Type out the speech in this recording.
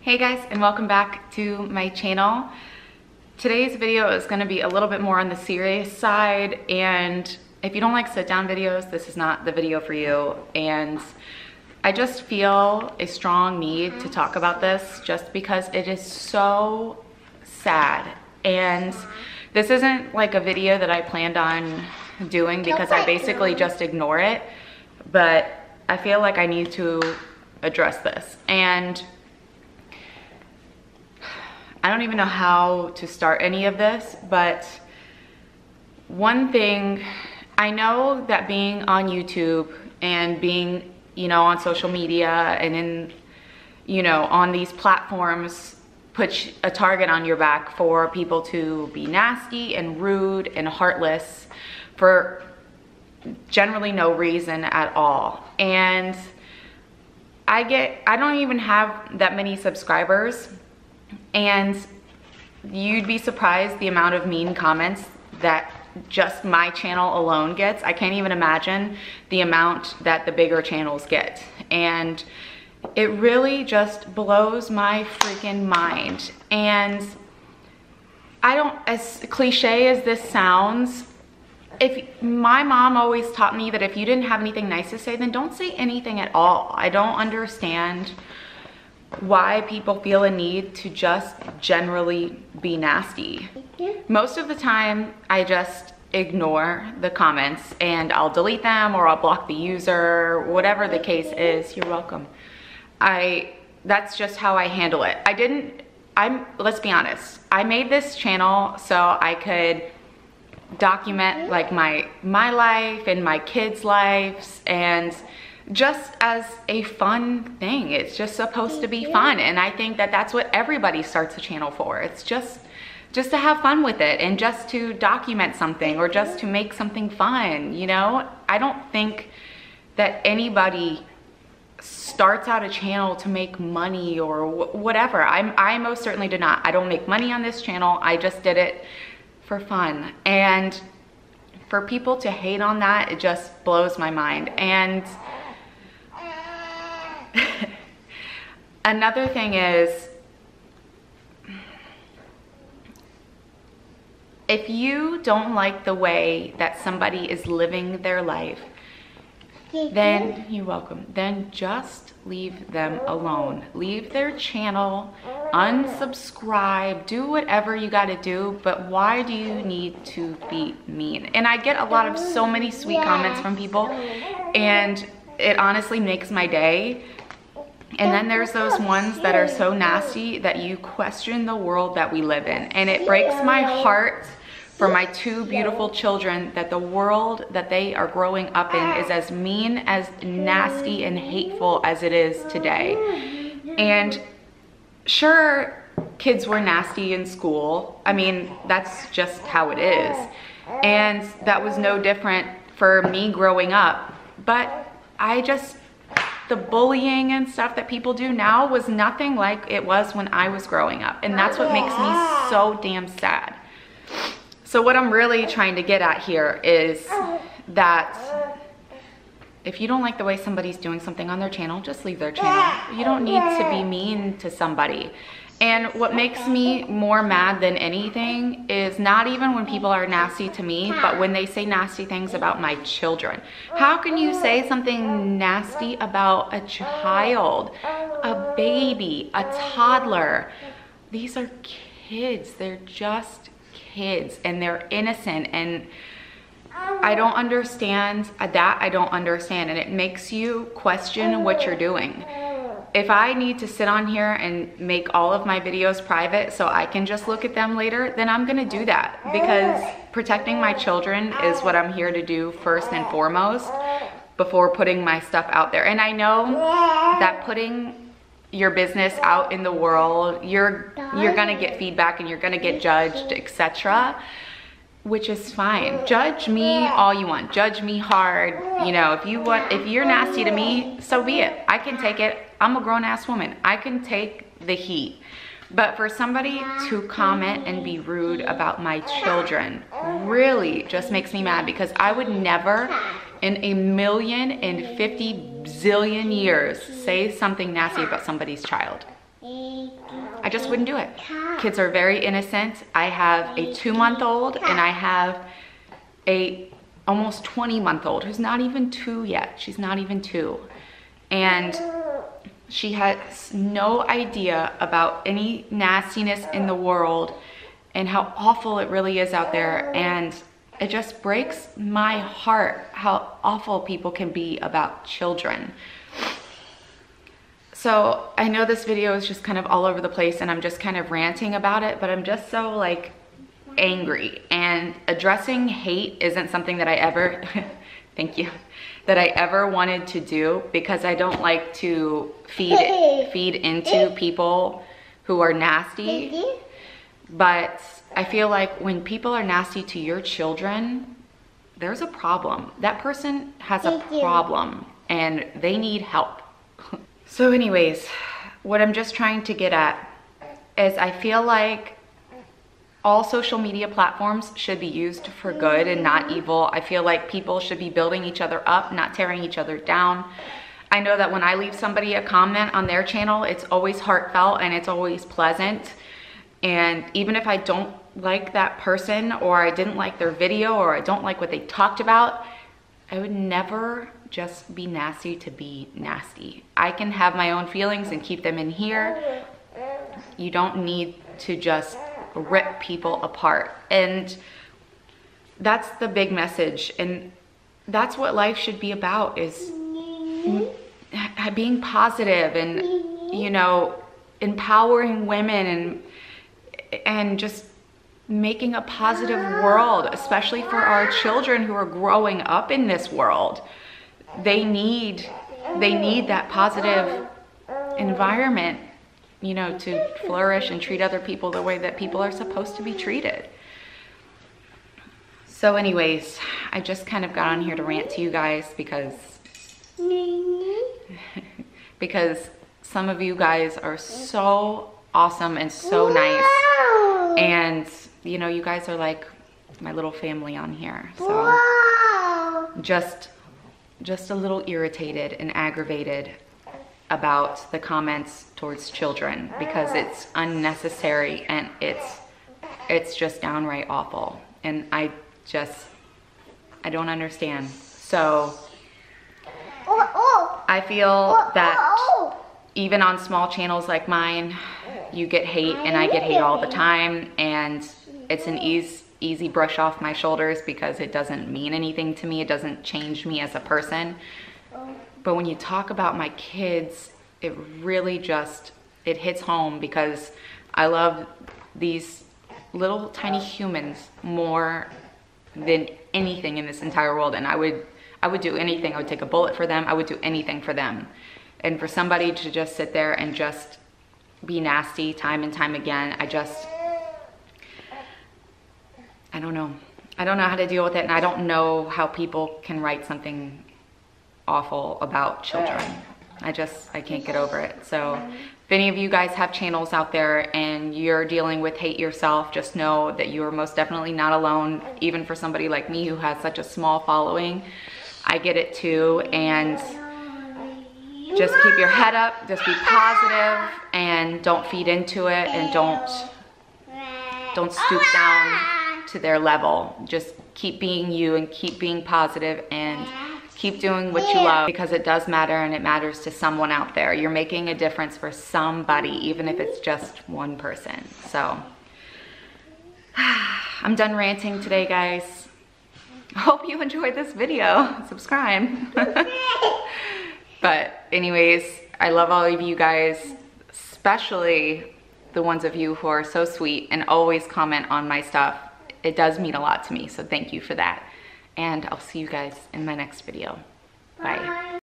Hey guys, and welcome back to my channel. Today's video is going to be a little bit more on the serious side, and if you don't like sit down videos, this is not the video for you. And I just feel a strong need to talk about this just because it is so sad. And this isn't like a video that I planned on doing because I basically just ignore it, but I feel like I need to address this. And I don't even know how to start any of this, but one thing, I know that being on YouTube and being, on social media and on these platforms puts a target on your back for people to be nasty and rude and heartless for generally no reason at all. And I don't even have that many subscribers, and you'd be surprised the amount of mean comments that just my channel alone gets. I can't even imagine the amount that the bigger channels get. And it really just blows my freaking mind. And as cliche as this sounds, my mom always taught me that if you didn't have anything nice to say, then don't say anything at all. I don't understand why people feel a need to just generally be nasty. Most of the time, I just ignore the comments and I'll delete them or I'll block the user, whatever the case is. You're welcome. That's just how I handle it. Let's be honest. I made this channel so I could document like my life and my kids' lives, and just as a fun thing. It's just supposed to be fun, and I think that that's what everybody starts a channel for. It's just to have fun with it and just to document something or just to make something fun, I don't think that anybody starts out a channel to make money or whatever. I most certainly did not. I don't make money on this channel. I just did it for fun. And for people to hate on that, it just blows my mind. And another thing is, if you don't like the way that somebody is living their life, then you're welcome. Then just leave them alone. Leave their channel, unsubscribe, do whatever you gotta do, but why do you need to be mean? And I get so many sweet comments from people, and it honestly makes my day. And then there's those ones that are so nasty that you question the world that we live in. And it breaks my heart for my two beautiful children that the world that they are growing up in is as mean, as nasty and hateful as it is today. And sure, kids were nasty in school. I mean, that's just how it is. And that was no different for me growing up. But the bullying and stuff that people do now was nothing like it was when I was growing up. And that's what makes me so damn sad. So what I'm really trying to get at here is that if you don't like the way somebody's doing something on their channel, just leave their channel. You don't need to be mean to somebody. And what makes me more mad than anything is not even when people are nasty to me, but when they say nasty things about my children. How can you say something nasty about a child, a baby, a toddler? These are kids. They're just kids, and they're innocent, and I don't understand that. I don't understand, and it makes you question what you're doing. If I need to sit on here and make all of my videos private so I can just look at them later, then I'm gonna do that, because protecting my children is what I'm here to do first and foremost before putting my stuff out there. And I know that putting your business out in the world, you're gonna get feedback and you're gonna get judged, etc., which is fine. Judge me all you want. Judge me hard. If you're nasty to me, so be it. I can take it. I'm a grown-ass woman. I can take the heat. But for somebody to comment and be rude about my children really just makes me mad, because I would never in 1,050,000,000 years say something nasty about somebody's child. I just wouldn't do it. Kids are very innocent. I have a 2-month-old and I have a almost 20-month-old who's not even 2 yet. She's not even 2. And she has no idea about any nastiness in the world and how awful it really is out there. And it just breaks my heart how awful people can be about children. So I know this video is just kind of all over the place and I'm just kind of ranting about it, but I'm just so like angry, and addressing hate isn't something that I ever, thank you, that I ever wanted to do, because I don't like to feed into people who are nasty. But I feel like when people are nasty to your children, there's a problem. That person has a problem and they need help. So anyways, what I'm just trying to get at is I feel like all social media platforms should be used for good and not evil. I feel like people should be building each other up, not tearing each other down. I know that when I leave somebody a comment on their channel, it's always heartfelt and it's always pleasant. And even if I don't like that person, or I didn't like their video, or I don't like what they talked about, I would never just be nasty to be nasty. I can have my own feelings and keep them in here. You don't need to just rip people apart. And that's the big message. And that's what life should be about, is being positive and, you know, empowering women and just making a positive world, especially for our children who are growing up in this world. They need that positive environment, you know, to flourish and treat other people the way that people are supposed to be treated. So anyways, I just kind of got on here to rant to you guys because some of you guys are so awesome and so nice. And you know, you guys are like my little family on here. So just a little irritated and aggravated about the comments towards children, because it's unnecessary and it's just downright awful. And I don't understand. So I feel that even on small channels like mine, you get hate, and I get hate all the time, and it's an easy brush off my shoulders because it doesn't mean anything to me. It doesn't change me as a person. But when you talk about my kids, it really it hits home, because I love these little tiny humans more than anything in this entire world. And I would do anything. I would take a bullet for them. I would do anything for them. And for somebody to just sit there and just be nasty time and time again, I don't know. I don't know how to deal with it, and I don't know how people can write something awful about children. I can't get over it. So if any of you guys have channels out there and you're dealing with hate yourself, just know that you are most definitely not alone. Even for somebody like me who has such a small following, I get it too. And just keep your head up, just be positive, and don't feed into it, and don't stoop down to their level. Just keep being you and keep being positive and keep doing what you love, because it does matter, and it matters to someone out there. You're making a difference for somebody, even if it's just one person. So I'm done ranting today, guys. Hope you enjoyed this video. Subscribe. But anyways, I love all of you guys, especially the ones of you who are so sweet and always comment on my stuff. It does mean a lot to me, so thank you for that. And I'll see you guys in my next video. Bye.